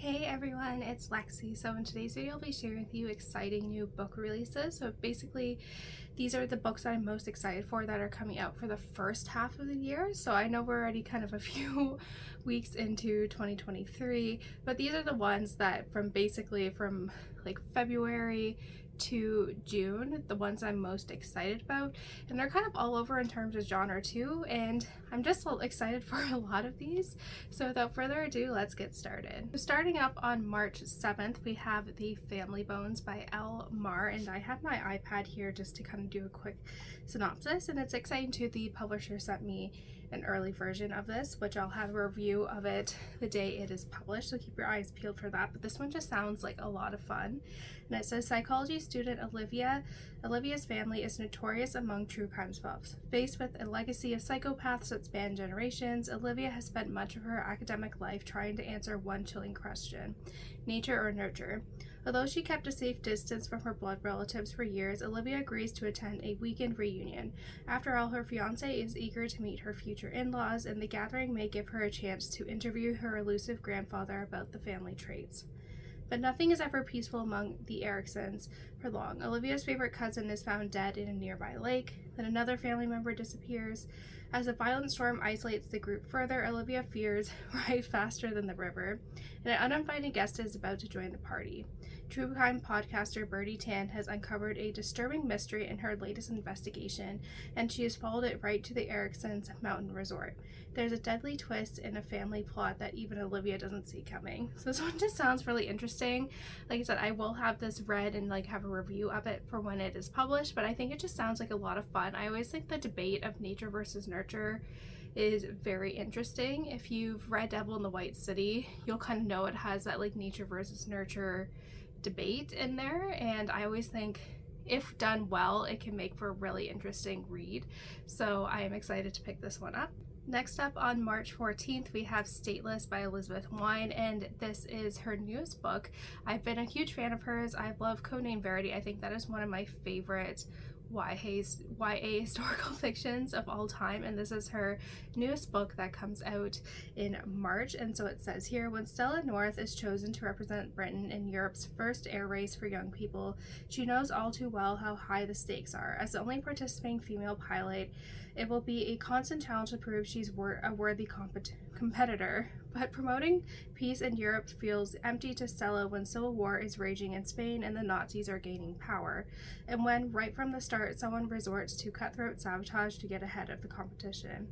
Hey everyone, it's Lexie. So in today's video I'll be sharing with you exciting new book releases. So basically these are the books that I'm most excited for that are coming out for the first half of the year. So I know we're already kind of a few weeks into 2023, but these are the ones that from like February to June, the ones I'm most excited about, and they're kind of all over in terms of genre too, and I'm just so excited for a lot of these. So without further ado, let's get started. So starting up on March 7th, we have The Family Bones by Elle, Maar, and I have my iPad here just to kind of do a quick synopsis, and it's exciting too. The publisher sent me an early version of this, which I'll have a review of it the day it is published, so keep your eyes peeled for that. But this one just sounds like a lot of fun. And it says, psychology student Olivia's family is notorious among true crime buffs. Faced with a legacy of psychopaths that span generations, Olivia has spent much of her academic life trying to answer one chilling question: nature or nurture? Although she kept a safe distance from her blood relatives for years, Olivia agrees to attend a weekend reunion. After all, her fiancé is eager to meet her future in-laws, and the gathering may give her a chance to interview her elusive grandfather about the family traits. But nothing is ever peaceful among the Ericksons for long. Olivia's favorite cousin is found dead in a nearby lake. Then another family member disappears. As a violent storm isolates the group further, Olivia fears ride faster than the river, and an uninvited guest is about to join the party. True crime podcaster Birdie Tan has uncovered a disturbing mystery in her latest investigation, and she has followed it right to the Ericksons' mountain resort. There's a deadly twist in a family plot that even Olivia doesn't see coming. So this one just sounds really interesting. Like I said, I will have this read and have a review of it for when it is published, but I think it just sounds like a lot of fun. I always think the debate of nature versus nurture is very interesting. If you've read Devil in the White City, you'll kind of know it has that nature versus nurture debate in there, and I always think if done well it can make for a really interesting read. So I am excited to pick this one up. Next up on March 14th, we have Stateless by Wein, and this is her newest book. I've been a huge fan of hers. I love Codename Verity. I think that is one of my favorite YA historical fictions of all time, and this is her newest book that comes out in March. And so it says here, when Stella North is chosen to represent Britain in Europe's first air race for young people, she knows all too well how high the stakes are. As the only participating female pilot, it will be a constant challenge to prove she's a worthy competitor. But promoting peace in Europe feels empty to Stella when civil war is raging in Spain and the Nazis are gaining power, and when right from the start someone resorts to cutthroat sabotage to get ahead of the competition.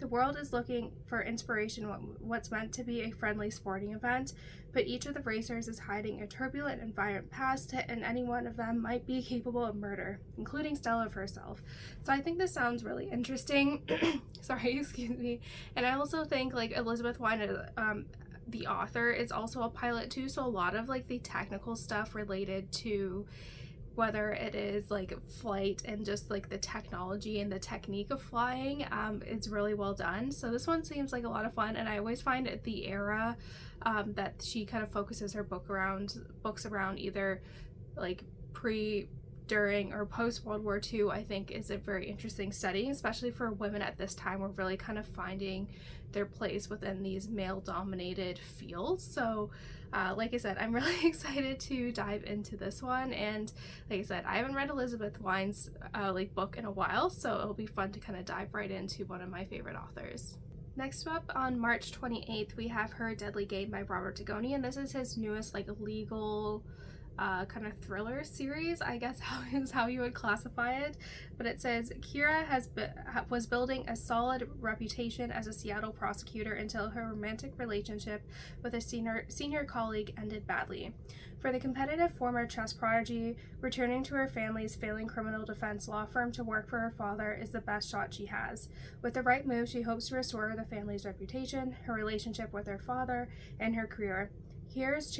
The world is looking for inspiration in what's meant to be a friendly sporting event, but each of the racers is hiding a turbulent and violent past, and any one of them might be capable of murder, including Stella herself. So I think this sounds really interesting. Sorry, excuse me. And I also think Elizabeth Wein, the author, is also a pilot too, so a lot of the technical stuff related to whether it is flight and just the technology and the technique of flying, it's really well done. So this one seems like a lot of fun, and I always find the era that she kind of focuses her books around either pre, during, or post World War II, I think is a very interesting study, especially for women at this time. We're really kind of finding their place within these male-dominated fields. So like I said, I'm really excited to dive into this one, and like I said, I haven't read Elizabeth Wein's book in a while, so it'll be fun to kind of dive right into one of my favorite authors. Next up on March 28th, we have Her Deadly Game by Robert Dugoni, and this is his newest legal kind of thriller series, I guess is how you would classify it. But it says, Kira was building a solid reputation as a Seattle prosecutor until her romantic relationship with a senior colleague ended badly. For the competitive former chess prodigy, returning to her family's failing criminal defense law firm to work for her father is the best shot she has. With the right move, she hopes to restore the family's reputation, her relationship with her father, and her career. Kira's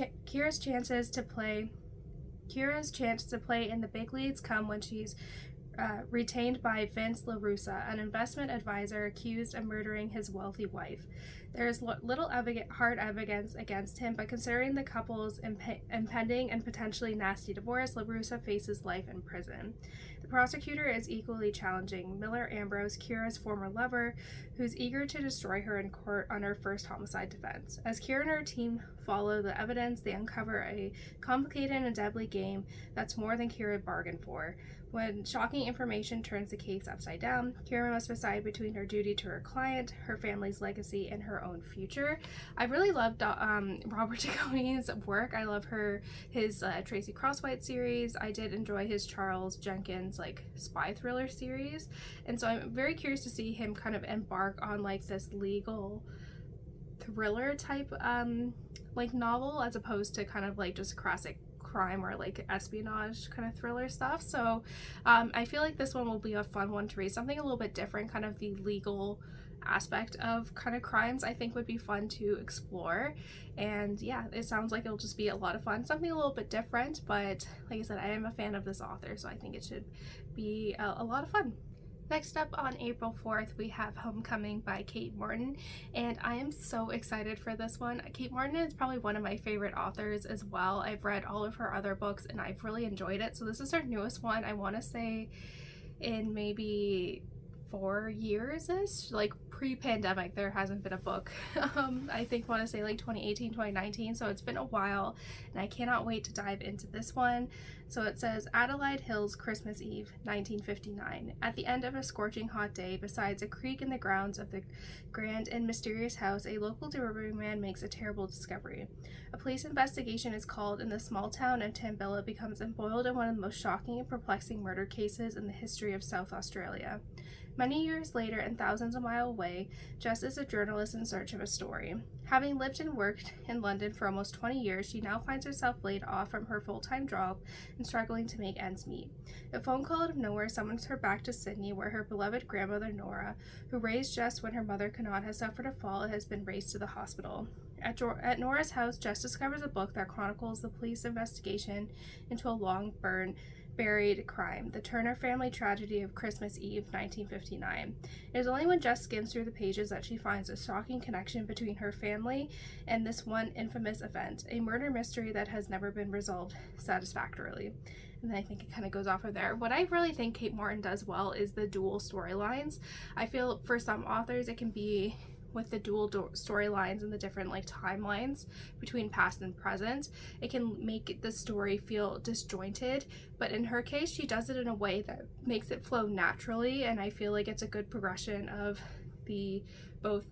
chance to play in the big leagues come when she's retained by Vince LaRussa, an investment advisor accused of murdering his wealthy wife. There's little hard evidence against him, but considering the couple's impending and potentially nasty divorce, LaRussa faces life in prison. The prosecutor is equally challenging Miller Ambrose, Kira's former lover, who's eager to destroy her in court on her first homicide defense. As Kira and her team follow the evidence, they uncover a complicated and deadly game that's more than Kira bargained for. When shocking information turns the case upside down, Kira must decide between her duty to her client, her family's legacy, and her own future. I really loved Robert Dugoni's work. I love his Tracy Crosswhite series. I did enjoy his Charles Jenkins spy thriller series, and so I'm very curious to see him kind of embark on this legal thriller type novel, as opposed to kind of just classic crime or espionage kind of thriller stuff. So I feel like this one will be a fun one to read, something a little bit different. Kind of the legal aspect of kind of crimes I think would be fun to explore, and yeah, it sounds like it'll just be a lot of fun, something a little bit different, but like I said, I am a fan of this author, so I think it should be a lot of fun. Next up on April 4th, we have Homecoming by Kate Morton, and I am so excited for this one. Kate Morton is probably one of my favorite authors as well. I've read all of her other books and I've really enjoyed it. So this is her newest one, I want to say in maybe 4 years-ish, pre-pandemic there hasn't been a book. I think want to say 2018, 2019, so it's been a while, and I cannot wait to dive into this one. So it says, Adelaide Hills, Christmas Eve, 1959. At the end of a scorching hot day, besides a creek in the grounds of the grand and mysterious house, a local delivery man makes a terrible discovery. A police investigation is called, and the small town of Tambilla becomes embroiled in one of the most shocking and perplexing murder cases in the history of South Australia. Many years later and thousands of miles away, Jess is a journalist in search of a story. Having lived and worked in London for almost 20 years, she now finds herself laid off from her full-time job and struggling to make ends meet. A phone call out of nowhere summons her back to Sydney, where her beloved grandmother Nora, who raised Jess when her mother Kanat has suffered a fall and has been raced to the hospital. At Nora's house, Jess discovers a book that chronicles the police investigation into a long-buried crime, the Turner family tragedy of Christmas Eve, 1959. It is only when Jess skims through the pages that she finds a shocking connection between her family and this one infamous event, a murder mystery that has never been resolved satisfactorily. And then I think it kind of goes off of there. What I really think Kate Morton does well is the dual storylines. I feel for some authors it can be with the dual storylines and the different timelines between past and present, it can make the story feel disjointed, but in her case she does it in a way that makes it flow naturally, and I feel like it's a good progression of the both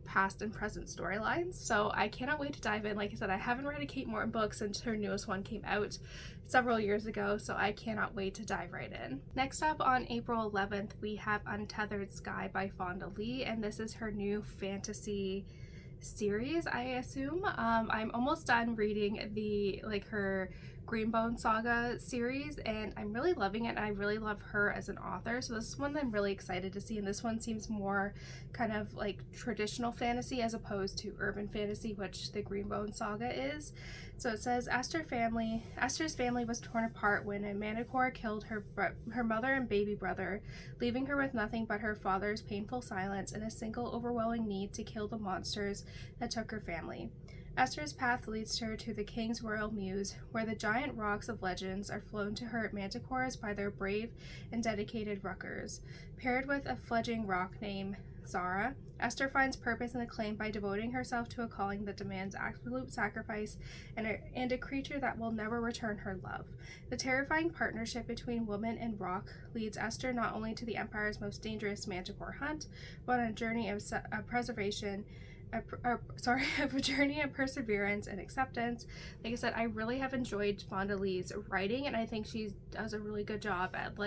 past and present storylines. So I cannot wait to dive in. Like I said, I haven't read a Kate Morton book since her newest one came out several years ago, so I cannot wait to dive right in. Next up on April 11th, we have Untethered Sky by Fonda Lee, and this is her new fantasy series, I assume. I'm almost done reading the her Greenbone Saga series, and I'm really loving it, and I really love her as an author, so this is one that I'm really excited to see, and this one seems more kind of traditional fantasy as opposed to urban fantasy, which the Greenbone Saga is. So it says, Esther's family was torn apart when a manticore killed her mother and baby brother, leaving her with nothing but her father's painful silence and a single overwhelming need to kill the monsters that took her family. Esther's path leads her to the King's Royal Mews, where the giant rocks of legends are flown to her manticores by their brave and dedicated ruckers. Paired with a fledgling rock named Zara, Esther finds purpose and acclaim by devoting herself to a calling that demands absolute sacrifice and a creature that will never return her love. The terrifying partnership between woman and rock leads Esther not only to the Empire's most dangerous manticore hunt, but on a journey of a journey of perseverance and acceptance. Like I said, I really have enjoyed Fonda Lee's writing, and I think she does a really good job at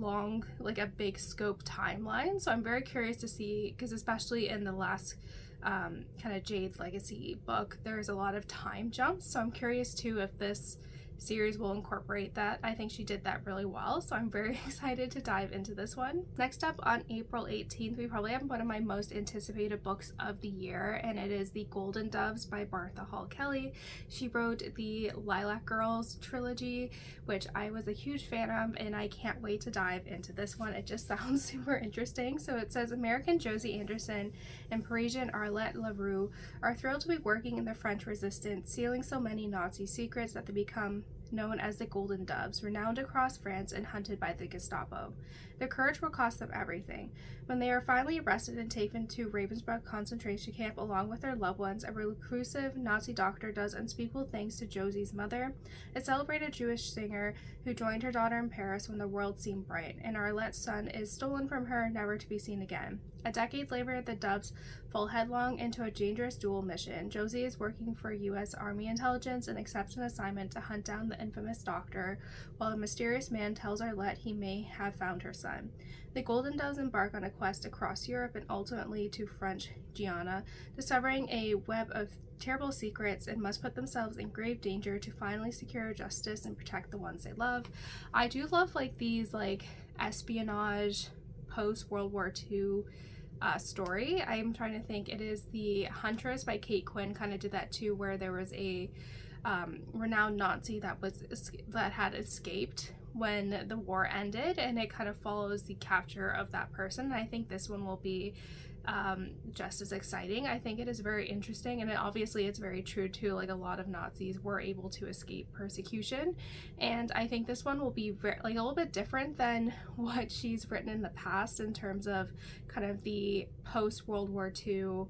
long, a big scope timeline. So I'm very curious to see, because especially in the last kind of Jade Legacy book, there's a lot of time jumps. So I'm curious too if this series will incorporate that. I think she did that really well, so I'm very excited to dive into this one. Next up, on April 18th, we probably have one of my most anticipated books of the year, and it is The Golden Doves by Martha Hall Kelly. She wrote the Lilac Girls trilogy, which I was a huge fan of, and I can't wait to dive into this one. It just sounds super interesting. So it says, American Josie Anderson and Parisian Arlette Leroux are thrilled to be working in the French resistance, sealing so many Nazi secrets that they become known as the Golden Doves, renowned across France and hunted by the Gestapo. Their courage will cost them everything. When they are finally arrested and taken to Ravensbrück concentration camp along with their loved ones, a reclusive Nazi doctor does unspeakable things to Josie's mother, a celebrated Jewish singer who joined her daughter in Paris when the world seemed bright, and Arlette's son is stolen from her, never to be seen again. A decade later, the Doves fall headlong into a dangerous dual mission. Josie is working for U.S. Army intelligence and accepts an assignment to hunt down the infamous doctor, while a mysterious man tells Arlette he may have found her son. The Golden Doves embark on a quest across Europe and ultimately to French Guiana, discovering a web of terrible secrets, and must put themselves in grave danger to finally secure justice and protect the ones they love. I do love these espionage post World War II story. I'm trying to think. It is The Huntress by Kate Quinn. Kind of did that too, where there was a renowned Nazi that had escaped when the war ended, and it kind of follows the capture of that person. And I think this one will be just as exciting. I think it is very interesting, and obviously it's very true too. A lot of Nazis were able to escape persecution, and I think this one will be very, a little bit different than what she's written in the past in terms of kind of the post World War II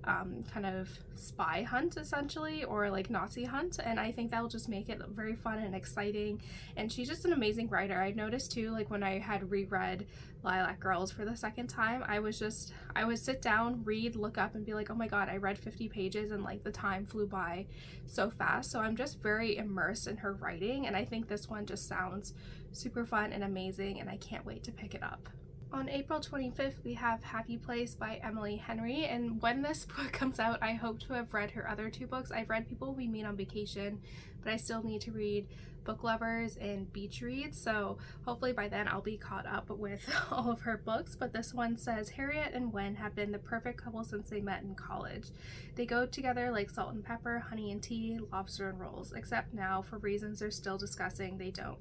kind of spy hunt, essentially, or Nazi hunt, and I think that will just make it very fun and exciting. And she's just an amazing writer. I noticed too, when I had reread Lilac Girls for the second time, I would sit down, read, look up, and be like, oh my god, I read 50 pages, and the time flew by so fast. So I'm just very immersed in her writing, and I think this one just sounds super fun and amazing, and I can't wait to pick it up. On April 25th, we have Happy Place by Emily Henry, and when this book comes out, I hope to have read her other two books. I've read People We Meet on Vacation, but I still need to read Book Lovers and Beach Reads, so hopefully by then I'll be caught up with all of her books. But this one says, Harriet and Wein have been the perfect couple since they met in college. They go together like salt and pepper, honey and tea, lobster and rolls, except now, for reasons they're still discussing, they don't.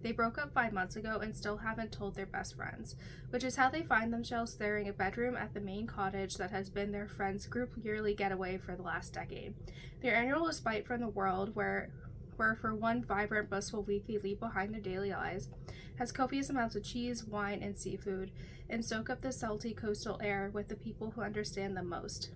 They broke up 5 months ago and still haven't told their best friends, which is how they find themselves staring a bedroom at the main cottage that has been their friends' group yearly getaway for the last decade. Their annual respite from the world, where for one vibrant, blissful week they leave behind their daily lives, has copious amounts of cheese, wine, and seafood, and soak up the salty coastal air with the people who understand them most.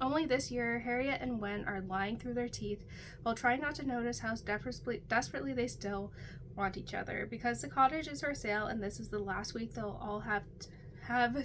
Only this year, Harriet and Wein are lying through their teeth while trying not to notice how desperately they still want each other. Because the cottage is for sale and this is the last week they'll all have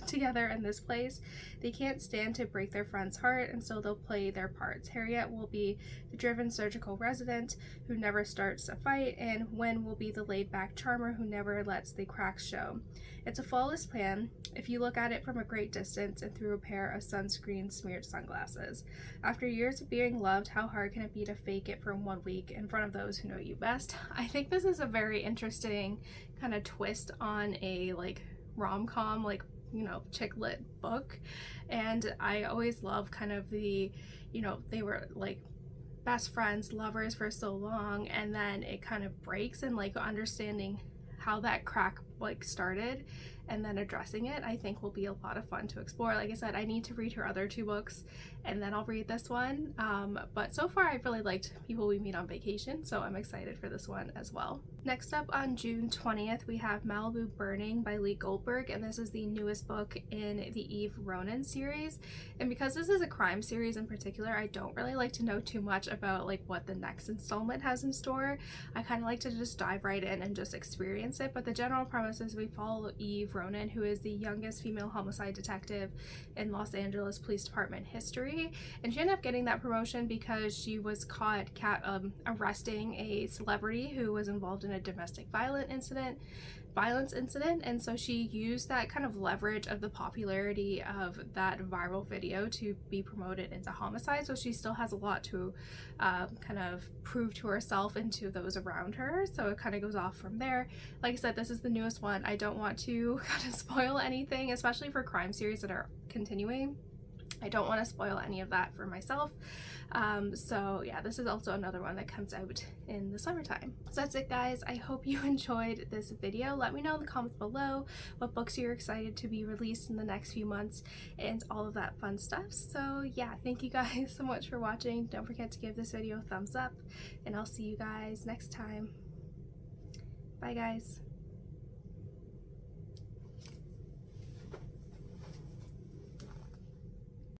together in this place, they can't stand to break their friend's heart, and so they'll play their parts. Harriet will be the driven surgical resident who never starts a fight, and Wein will be the laid-back charmer who never lets the cracks show. It's a flawless plan if you look at it from a great distance and through a pair of sunscreen-smeared sunglasses. After years of being loved, how hard can it be to fake it for 1 week in front of those who know you best? I think this is a very interesting kind of twist on a rom-com, chick lit book, and I always love kind of the, they were best friends, lovers for so long, and then it kind of breaks, and understanding how that crack started and then addressing it, I think will be a lot of fun to explore. Like I said, I need to read her other two books and then I'll read this one, but so far I've really liked People We Meet on Vacation, so I'm excited for this one as well. Next up, on June 20th, we have Malibu Burning by Lee Goldberg, and this is the newest book in the Eve Ronan series. And because this is a crime series in particular, I don't really like to know too much about what the next installment has in store. I kind of like to just dive right in and just experience it. But the general premise is we follow Eve Ronan, who is the youngest female homicide detective in Los Angeles Police Department history, and she ended up getting that promotion because she was caught arresting a celebrity who was involved in a domestic violence incident violence incident, and so she used that kind of leverage of the popularity of that viral video to be promoted into homicide. So she still has a lot to kind of prove to herself and to those around her, so it kind of goes off from there. Like I said, this is the newest one. I don't want to kind of spoil anything, especially for crime series that are continuing. I don't want to spoil any of that for myself. So yeah, this is also another one that comes out in the summertime. So that's it, guys. I hope you enjoyed this video. Let me know in the comments below what books you're excited to be released in the next few months and all of that fun stuff. So yeah, thank you guys so much for watching. Don't forget to give this video a thumbs up, and I'll see you guys next time. Bye, guys.